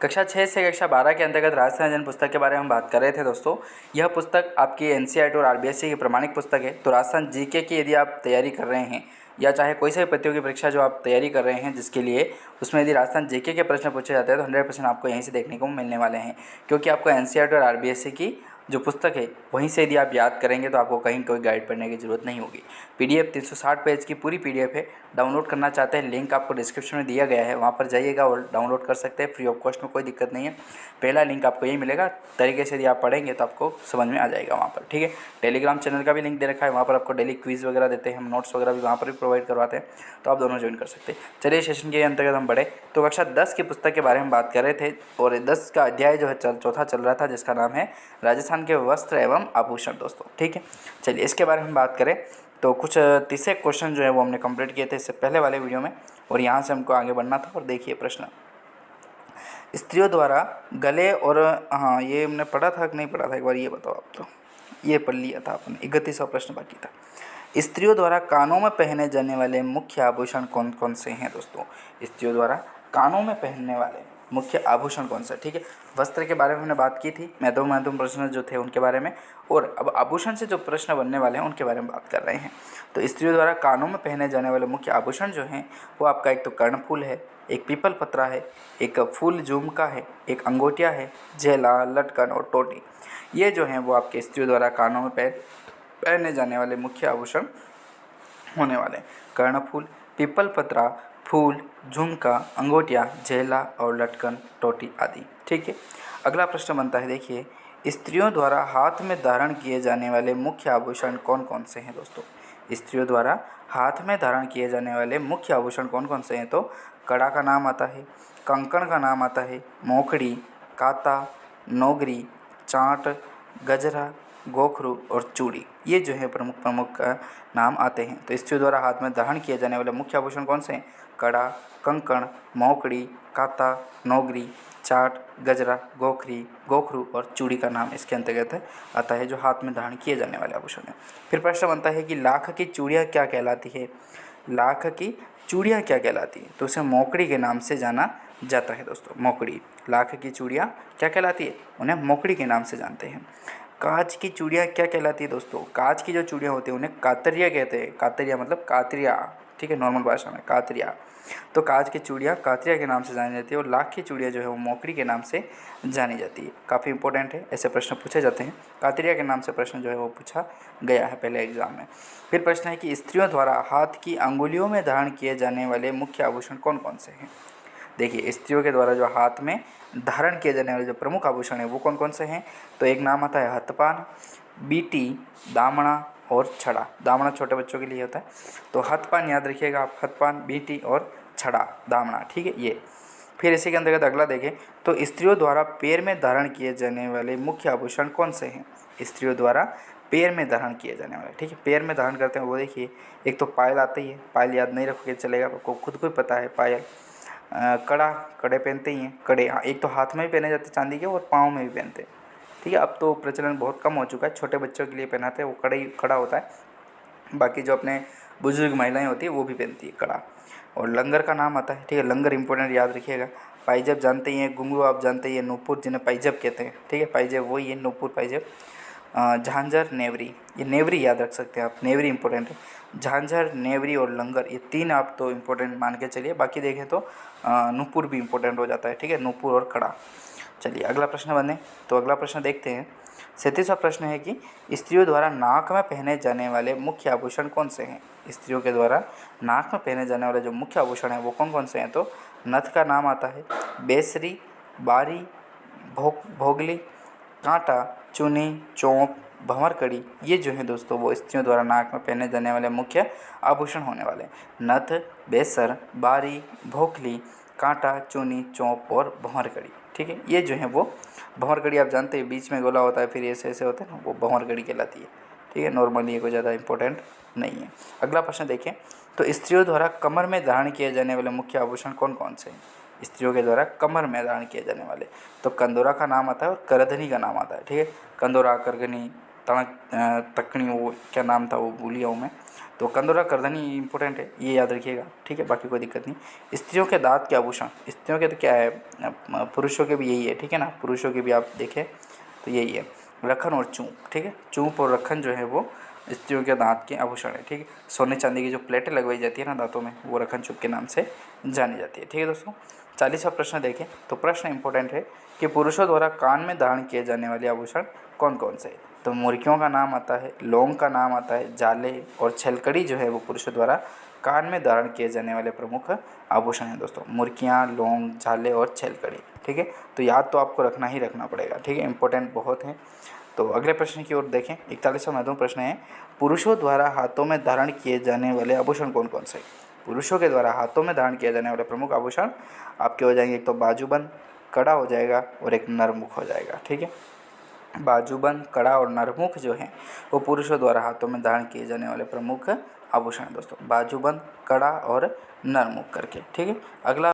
कक्षा 6 से कक्षा 12 के अंतर्गत राजस्थान जन पुस्तक के बारे में हम बात कर रहे थे दोस्तों। यह पुस्तक आपकी एनसीईआरटी और आरबीएससी की प्रमाणिक पुस्तक है। तो राजस्थान जीके की यदि आप तैयारी कर रहे हैं या चाहे कोई सी भी प्रतियोगी परीक्षा जो आप तैयारी कर रहे हैं जिसके लिए, उसमें यदि राजस्थान जीके के प्रश्न पूछे जाते हैं तो 100% आपको यहीं से देखने को मिलने वाले हैं, क्योंकि आपको एनसीईआरटी और आरबीएससी की जो पुस्तक है वहीं से यदि आप याद करेंगे तो आपको कहीं कोई गाइड पढ़ने की ज़रूरत नहीं होगी। पीडीएफ 360 पेज की पूरी पीडीएफ है। डाउनलोड करना चाहते हैं, लिंक आपको डिस्क्रिप्शन में दिया गया है, वहाँ पर जाइएगा और डाउनलोड कर सकते हैं फ्री ऑफ कॉस्ट में, कोई दिक्कत नहीं है। पहला लिंक आपको यही मिलेगा, तरीके से यदि आप पढ़ेंगे तो आपको समझ में आ जाएगा वहाँ पर, ठीक है। टेलीग्राम चैनल का भी लिंक दे रखा है, वहाँ पर आपको डेली क्विज़ वगैरह देते हैं, हम नोट्स वगैरह भी वहाँ पर भी प्रोवाइड करवाते हैं, तो आप दोनों ज्वाइन कर सकते हैं। चलिए सेशन के अंतर्गत हम बढ़े तो कक्षा 10 की पुस्तक के बारे में बात कर रहे थे और 10 का अध्याय जो है चौथा चल रहा था, जिसका नाम है राजस्थान के वस्त्र एवं आभूषण दोस्तों, ठीक है। चलिए इसके बारे में हम बात करें तो कुछ 30 क्वेश्चन जो है वो हमने कंप्लीट किए थे इससे पहले वाले वीडियो में, और यहाँ से हमको आगे बढ़ना था। और देखिए प्रश्न, स्त्रियों द्वारा गले और, हाँ ये हमने पढ़ा था कि नहीं पढ़ा था, एक बार ये बताओ आप। तो ये पढ़ लिया था आपने, 31वां प्रश्न बाकी था। स्त्रियों द्वारा कानों में पहने जाने वाले मुख्य आभूषण कौन कौन से हैं दोस्तों? स्त्रियों द्वारा कानों में पहनने वाले मुख्य आभूषण कौन से, ठीक है। वस्त्र के बारे में हमने बात की थी, महत्वपूर्ण प्रश्न जो थे उनके बारे में, और अब आभूषण से जो प्रश्न बनने वाले हैं उनके बारे में बात कर रहे हैं। तो स्त्रियों द्वारा कानों में पहने जाने वाले मुख्य आभूषण जो हैं वो आपका एक तो कर्णफूल है, एक पीपल पत्रा है, एक फूल झुमका है, एक अंगोटिया है, झेला, लटकन और टोटी। ये जो हैं वो आपके स्त्रियों द्वारा कानों में पहने जाने वाले मुख्य आभूषण होने वाले। कर्णफूल, पीपल पत्रा, फूल, झुमका, अंगोटिया, झेला और लटकन, टोटी आदि, ठीक है। अगला प्रश्न बनता है, देखिए स्त्रियों द्वारा हाथ में धारण किए जाने वाले मुख्य आभूषण कौन कौन से हैं दोस्तों? स्त्रियों द्वारा हाथ में धारण किए जाने वाले मुख्य आभूषण कौन कौन से हैं? तो कड़ा का नाम आता है, कंकण का नाम आता है, मोखड़ी, काता, नोगरी, चांट, गजरा, गोखरू और चूड़ी। ये जो है प्रमुख प्रमुख नाम आते हैं। तो स्त्रियों द्वारा हाथ में धारण किए जाने वाले मुख्य आभूषण कौन से हैं? कड़ा, कंकण, मोकड़ी, काता, नोगरी, चाट, गजरा, गोखरू और चूड़ी का नाम इसके अंतर्गत आता है, जो हाथ में धारण किए जाने वाले आभूषण हैं। फिर प्रश्न बनता है कि लाख की चूड़ियाँ क्या कहलाती है? लाख की चूड़ियाँ क्या कहलाती है? तो उसे मोकड़ी के नाम से जाना जाता है दोस्तों। मोकड़ी, लाख की चूड़ियाँ क्या कहलाती है? उन्हें मोकड़ी के नाम से जानते हैं। कांच की चूड़ियाँ क्या कहलाती है दोस्तों? कांच की जो चूड़ियाँ होती हैं उन्हें कातरिया कहते हैं। कातरिया मतलब कातरिया, ठीक है, नॉर्मल भाषा में कातरिया। तो कांच की चूड़ियाँ कातरिया के नाम से जानी जाती है और लाख की चूड़ियाँ जो है वो मोकड़ी के नाम से जानी जाती है। काफ़ी इंपॉर्टेंट है, ऐसे प्रश्न पूछे जाते हैं। कातरिया के नाम से प्रश्न जो है वो पूछा गया है पहले एग्जाम में। फिर प्रश्न है कि स्त्रियों द्वारा हाथ की अंगुलियों में धारण किए जाने वाले मुख्य आभूषण कौन कौन से हैं? देखिए स्त्रियों के द्वारा जो हाथ में धारण किए जाने वाले जो प्रमुख आभूषण हैं वो कौन कौन से हैं? तो एक नाम आता है हथपान, बीटी, दामना और छड़ा। दामना छोटे बच्चों के लिए होता है, तो हथपान याद रखिएगा आप, हथपान, बीटी और छड़ा, दामना, ठीक है ये। फिर इसी के अंतर्गत अगला देखें तो स्त्रियों द्वारा पैर में धारण किए जाने वाले मुख्य आभूषण कौन से हैं? स्त्रियों द्वारा पैर में धारण किए जाने वाले, ठीक है, पैर में धारण करते हैं वो देखिए, एक तो पायल आती है, पायल याद नहीं रखोगे चलेगा, आपको खुद को ही पता है पायल। कड़ा, कड़े पहनते ही हैं, कड़े, हाँ एक तो हाथ में भी पहने जाते हैं चांदी के और पाँव में भी पहनते हैं, ठीक है। अब तो प्रचलन बहुत कम हो चुका है, छोटे बच्चों के लिए पहनाते हैं, वो कड़े खड़ा होता है। बाकी जो अपने बुजुर्ग महिलाएं होती है वो भी पहनती है कड़ा। और लंगर का नाम आता है, ठीक है, लंगर इंपॉर्टेंट याद रखिएगा। पाइजब जानते ही हैं, घुंघरू आप जानते ही हैं, नूपुर जिन्हें पाइजब कहते हैं, ठीक है, पाइजब वही है, नूपुर पाइजब। झांझर, नेवरी, ये नेवरी याद रख सकते हैं आप, नेवरी इंपॉर्टेंट है। झांझर, नेवरी और लंगर, ये तीन आप तो इम्पोर्टेंट मान के चलिए, बाकी देखें तो नूपुर भी इम्पोर्टेंट हो जाता है, ठीक है, नूपुर और कड़ा। चलिए अगला प्रश्न बने, तो अगला प्रश्न देखते हैं। 37वां प्रश्न है कि स्त्रियों द्वारा नाक में पहने जाने वाले मुख्य आभूषण कौन से हैं? स्त्रियों के द्वारा नाक में पहने जाने वाले जो मुख्य आभूषण हैं वो कौन कौन से हैं? तो नथ का नाम आता है, बेसरी, बारी, भोगली, कांटा, चुनी, चौंप, भंवरकड़ी, ये जो है दोस्तों वो स्त्रियों द्वारा नाक में पहने जाने वाले मुख्य आभूषण होने वाले। नथ, बेसर, बारी, भोखली, कांटा, चुनी, चौंप और भंवरकड़ी, ठीक है, ये जो है वो भंवरकड़ी आप जानते हैं, बीच में गोला होता है, फिर ऐसे ऐसे होता है ना, वो भंवरकड़ी कहलाती है, ठीक है। नॉर्मली ये कोई ज़्यादा इंपॉर्टेंट नहीं है। अगला प्रश्न देखें तो स्त्रियों द्वारा कमर में धारण किए जाने वाले मुख्य आभूषण कौन कौन से हैं? स्त्रियों के द्वारा कमर में धारण किए जाने वाले, तो कंदोरा का नाम आता है और करधनी का नाम आता है, ठीक है, कंदोरा, करधनी, तणक तकनी, वो क्या नाम था वो भूल गया हूँ मैं। तो कंदोरा करधनी इंपॉर्टेंट है, ये याद रखिएगा, ठीक है, बाकी कोई दिक्कत नहीं। स्त्रियों के दाँत के आभूषण, स्त्रियों के तो क्या है, पुरुषों के भी यही है, ठीक है ना, पुरुषों के भी आप देखें तो यही है, रखन और चूंप, ठीक है, चूंप और रखन जो है वो स्त्रियों के दांत के आभूषण है, ठीक है। सोने चांदी की जो प्लेटें लगवाई जाती है ना दांतों में, वो रखन चूप के नाम से जानी जाती है, ठीक है दोस्तों। 40वां प्रश्न देखें तो प्रश्न इंपॉर्टेंट है कि पुरुषों द्वारा कान में धारण किए जाने वाले आभूषण कौन कौन से हैं। तो मुर्कियों का नाम आता है, लौंग का नाम आता है, जाले और छलकड़ी जो है वो पुरुषों द्वारा कान में धारण किए जाने वाले प्रमुख आभूषण हैं दोस्तों। मुर्कियाँ, लौंग, झाले और छलकड़ी, ठीक है। तो याद तो आपको रखना ही रखना पड़ेगा, ठीक है, इंपॉर्टेंट बहुत है। तो अगले प्रश्न की ओर देखें। 41वां महत्वपूर्ण प्रश्न है, पुरुषों द्वारा हाथों में धारण किए जाने वाले आभूषण कौन कौन से। पुरुषों के द्वारा हाथों में धारण किए जाने वाले प्रमुख आभूषण आपके हो जाएंगे, एक तो बाजूबंद, कड़ा हो जाएगा और एक नरमुख हो जाएगा, ठीक है। बाजूबंद, कड़ा और नरमुख जो हैं वो पुरुषों द्वारा हाथों में धारण किए जाने वाले प्रमुख आभूषण हैं दोस्तों। बाजूबंद, कड़ा और नरमुख करके, ठीक है। अगला